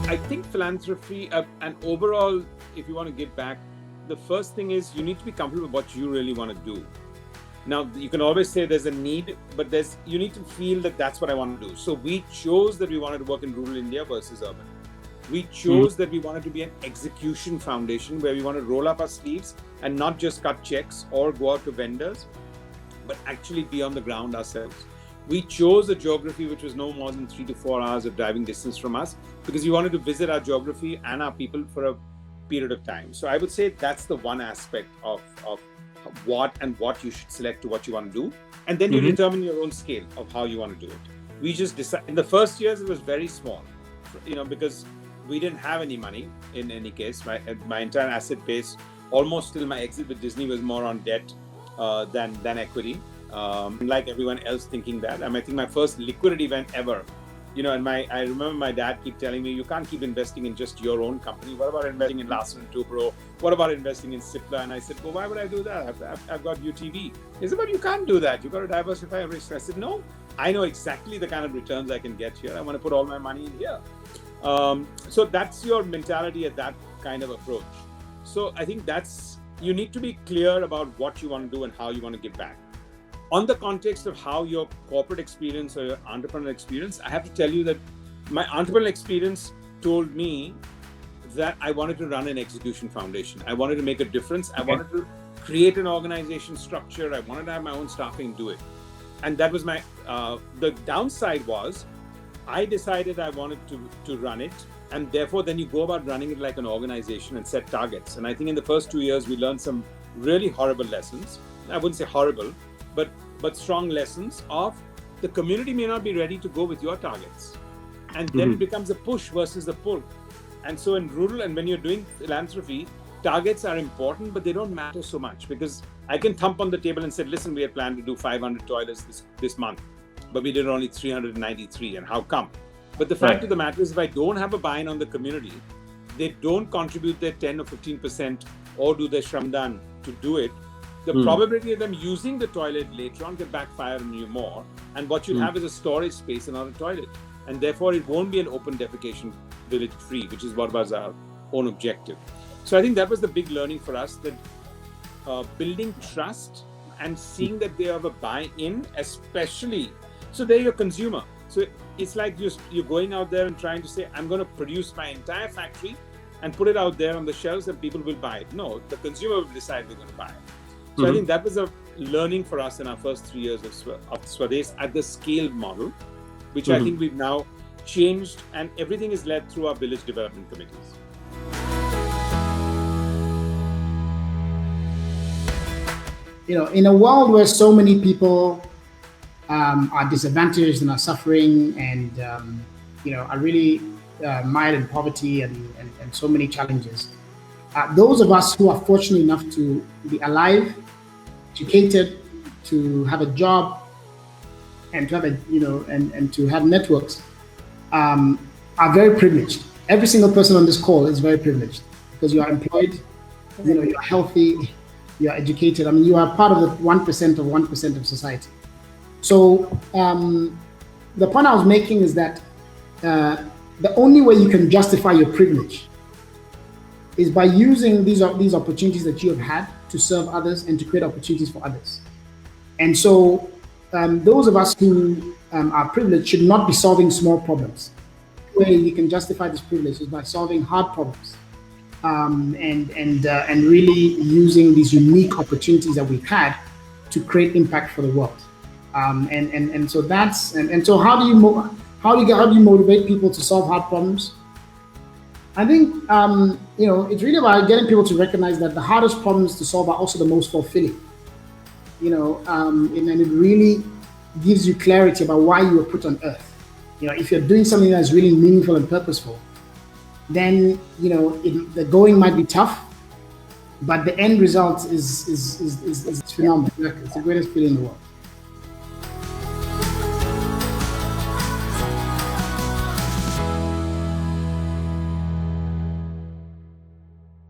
I think philanthropy and overall, if you want to give back, the first thing is you need to be comfortable with what you really want to do. Now, you can always say there's a need, but you need to feel that that's what I want to do. So we chose that we wanted to work in rural India versus urban. We chose that we wanted to be an execution foundation where we want to roll up our sleeves and not just cut checks or go out to vendors, but actually be on the ground ourselves. We chose a geography which was no more than 3 to 4 hours of driving distance from us because we wanted to visit our geography and our people for a period of time. So I would say that's the one aspect of what you should select to what you want to do. And then you determine your own scale of how you want to do it. We just decided, in the first years, it was very small, because we didn't have any money in any case. My entire asset base, almost till my exit with Disney, was more on debt than equity. Like everyone else thinking that. I think my first liquidity event ever, and I remember my dad keep telling me, you can't keep investing in just your own company. What about investing in Larsen & Toubro? What about investing in Cipla? And I said, well, why would I do that? I've got UTV. He said, but you can't do that. You've got to diversify risk. I said, no, I know exactly the kind of returns I can get here. I want to put all my money in here. So that's your mentality at that kind of approach. So I think you need to be clear about what you want to do and how you want to give back. On the context of how your corporate experience or your entrepreneurial experience, I have to tell you that my entrepreneurial experience told me that I wanted to run an execution foundation. I wanted to make a difference. I wanted to create an organization structure. I wanted to have my own staffing do it. And that was the downside was I decided I wanted to run it. And therefore, then you go about running it like an organization and set targets. And I think in the first 2 years, we learned some really horrible lessons. I wouldn't say horrible, but strong lessons of the community may not be ready to go with your targets. And then it becomes a push versus a pull. And so in rural, and when you're doing philanthropy, targets are important, but they don't matter so much because I can thump on the table and say, listen, we had planned to do 500 toilets this month, but we did only 393. And how come? But the fact of the matter is, if I don't have a buy-in on the community, they don't contribute their 10 or 15% or do their shramdan to do it, the probability of them using the toilet later on can backfire on you more. And what you'll have is a storage space and not a toilet. And therefore, it won't be an open defecation village free, which is what was our own objective. So I think that was the big learning for us, that building trust and seeing that they have a buy-in, especially, so they're your consumer. So it's like you're going out there and trying to say, I'm going to produce my entire factory and put it out there on the shelves and people will buy it. No, the consumer will decide they're going to buy it. So I think that was a learning for us in our first 3 years of Swades at the scale model, which I think we've now changed, and everything is led through our village development committees. In a world where so many people are disadvantaged and are suffering and, are really mired in poverty and so many challenges, those of us who are fortunate enough to be alive, educated, to have a job, and to have and to have networks, are very privileged. Every single person on this call is very privileged because you are employed, you're healthy, you are educated. You are part of the 1% of 1% of society. So the point I was making is that the only way you can justify your privilege is by using these opportunities that you have had to serve others and to create opportunities for others. And so those of us who are privileged should not be solving small problems. The way you can justify this privilege is by solving hard problems and really using these unique opportunities that we've had to create impact for the world. So how do you motivate people to solve hard problems? I think it's really about getting people to recognize that the hardest problems to solve are also the most fulfilling. And it really gives you clarity about why you were put on earth. If you're doing something that's really meaningful and purposeful, then the going might be tough, but the end result is phenomenal. It's the greatest feeling in the world.